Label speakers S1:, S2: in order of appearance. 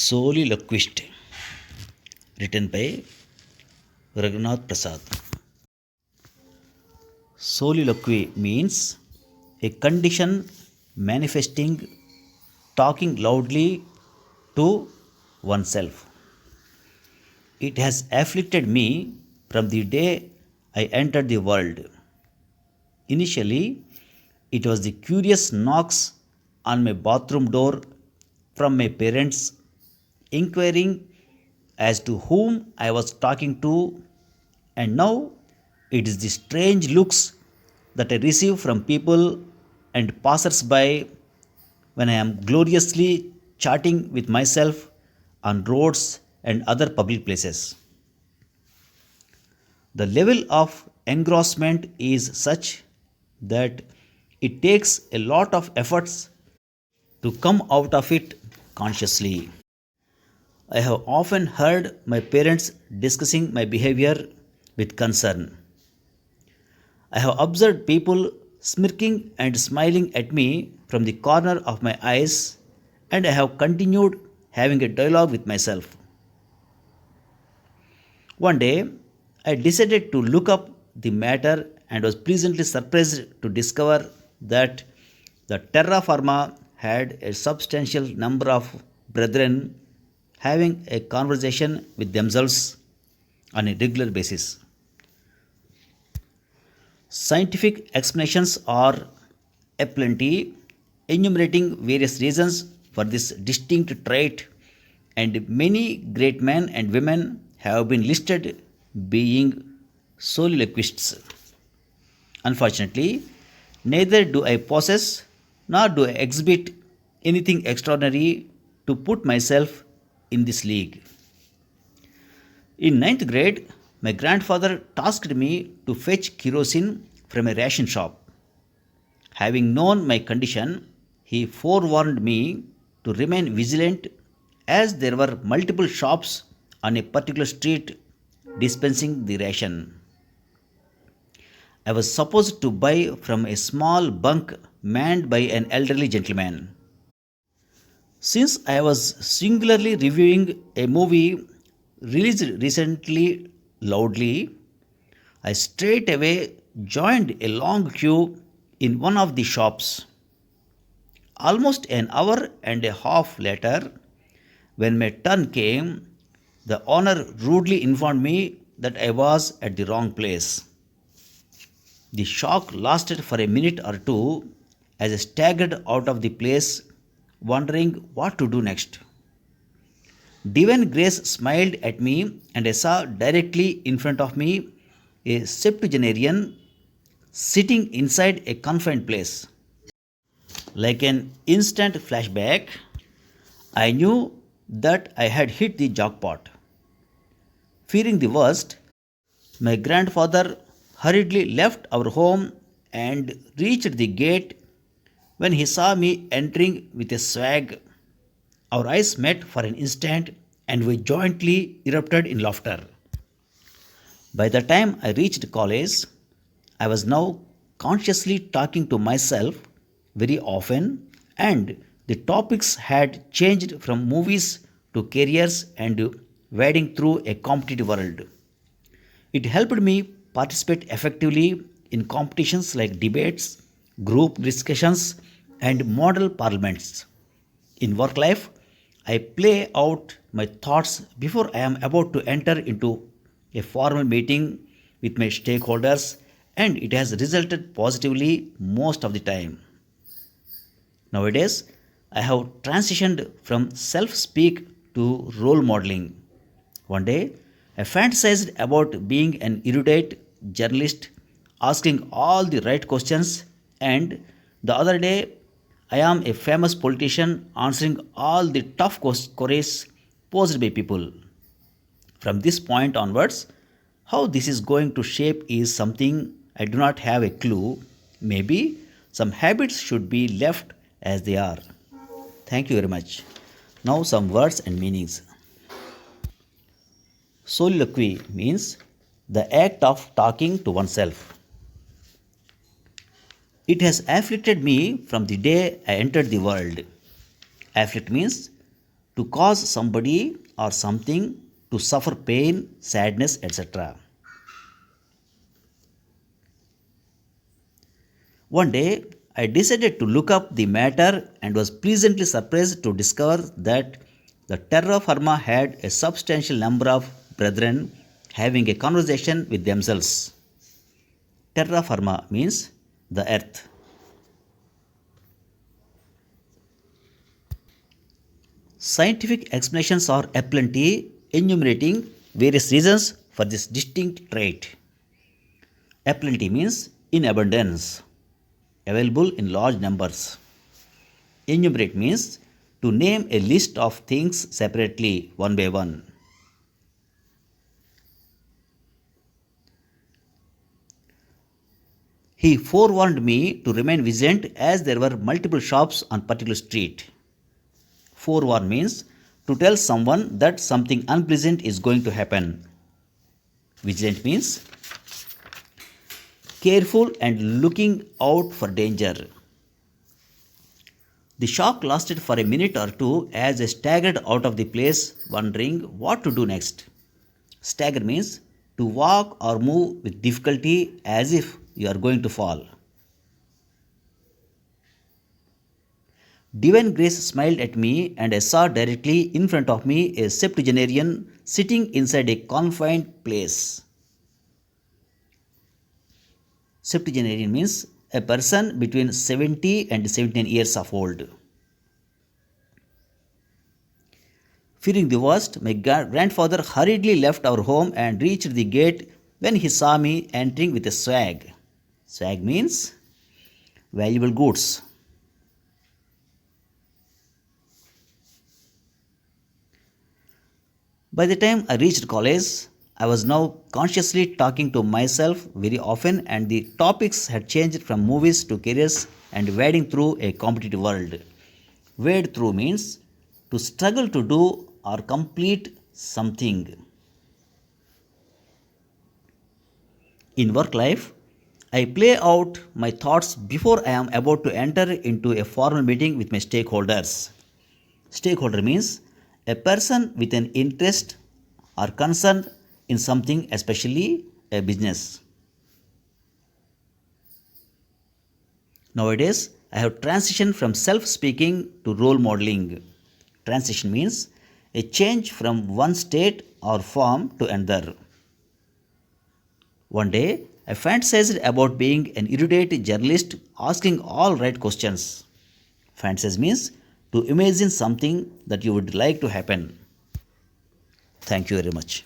S1: Soliloquist, written by Raghunath Prasad. Soliloquy means a condition manifesting talking loudly to oneself. It has afflicted me from the day I entered the world. Initially, it was the curious knocks on my bathroom door from my parents, inquiring as to whom I was talking to, and now it is the strange looks that I receive from people and passers by when I am gloriously chatting with myself on roads and other public places. The level of engrossment is such that it takes a lot of efforts to come out of it consciously. I have often heard my parents discussing my behavior with concern. I have observed people smirking and smiling at me from the corner of my eyes, and I have continued having a dialogue with myself. One day, I decided to look up the matter and was pleasantly surprised to discover that the terra firma had a substantial number of brethren having a conversation with themselves on a regular basis. Scientific explanations are aplenty, enumerating various reasons for this distinct trait, and many great men and women have been listed being soliloquists. Unfortunately, neither do I possess nor do I exhibit anything extraordinary to put myself in this league. In ninth grade, my grandfather tasked me to fetch kerosene from a ration shop. Having known my condition, he forewarned me to remain vigilant as there were multiple shops on a particular street dispensing the ration. I was supposed to buy from a small bunk manned by an elderly gentleman. Since I was singularly reviewing a movie released recently loudly, I straightway joined a long queue in one of the shops. Almost an hour and a half later, when my turn came, the owner rudely informed me that I was at the wrong place. The shock lasted for a minute or two as I staggered out of the place, wondering what to do next. Divine Grace smiled at me, and I saw directly in front of me a septuagenarian sitting inside a confined place. Like an instant flashback, I knew that I had hit the jackpot. Fearing the worst, my grandfather hurriedly left our home and reached the gate when he saw me entering with a swag. Our eyes met for an instant and we jointly erupted in laughter. By the time I reached college, I was now consciously talking to myself very often, and the topics had changed from movies to careers and wading through a competitive world. It helped me participate effectively in competitions like debates, group discussions, and model parliaments. In work life, I play out my thoughts before I am about to enter into a formal meeting with my stakeholders, and it has resulted positively most of the time. Nowadays, I have transitioned from self speak to role modeling. One day, I fantasized about being an erudite journalist asking all the right questions, and the other day, I am a famous politician answering all the tough queries posed by people. From this point onwards, how this is going to shape is something I do not have a clue. Maybe some habits should be left as they are. Thank you very much. Now, some words and meanings. Soliloquy means the act of talking to oneself. It has afflicted me from the day I entered the world. Afflict means to cause somebody or something to suffer pain, sadness, etc. One day, I decided to look up the matter and was pleasantly surprised to discover that the terra firma had a substantial number of brethren having a conversation with themselves. Terra firma means the earth. Scientific explanations are aplenty, enumerating various reasons for this distinct trait. Aplenty means in abundance, available in large numbers. Enumerate means to name a list of things separately, one by one. He forewarned me to remain vigilant as there were multiple shops on particular street. Forewarn means to tell someone that something unpleasant is going to happen. Vigilant means careful and looking out for danger. The shock lasted for a minute or two as I staggered out of the place, wondering what to do next. Stagger means to walk or move with difficulty as if you are going to fall. Divine Grace smiled at me, and I saw directly in front of me a septuagenarian sitting inside a confined place. Septuagenarian means a person between 70 and 79 years of old. Fearing the worst, my grandfather hurriedly left our home and reached the gate when he saw me entering with a swag. Swag means valuable goods. By the time I reached college, I was now consciously talking to myself very often, and the topics had changed from movies to careers and wading through a competitive world. Wade through means to struggle to do or complete something. In work life, I play out my thoughts before I am about to enter into a formal meeting with my stakeholders. Stakeholder means a person with an interest or concern in something, especially a business. Nowadays, I have transitioned from self speaking to role modeling. Transition means a change from one state or form to another. One day, I fantasized about being an erudite journalist asking all right questions. Fantasize means to imagine something that you would like to happen. Thank you very much.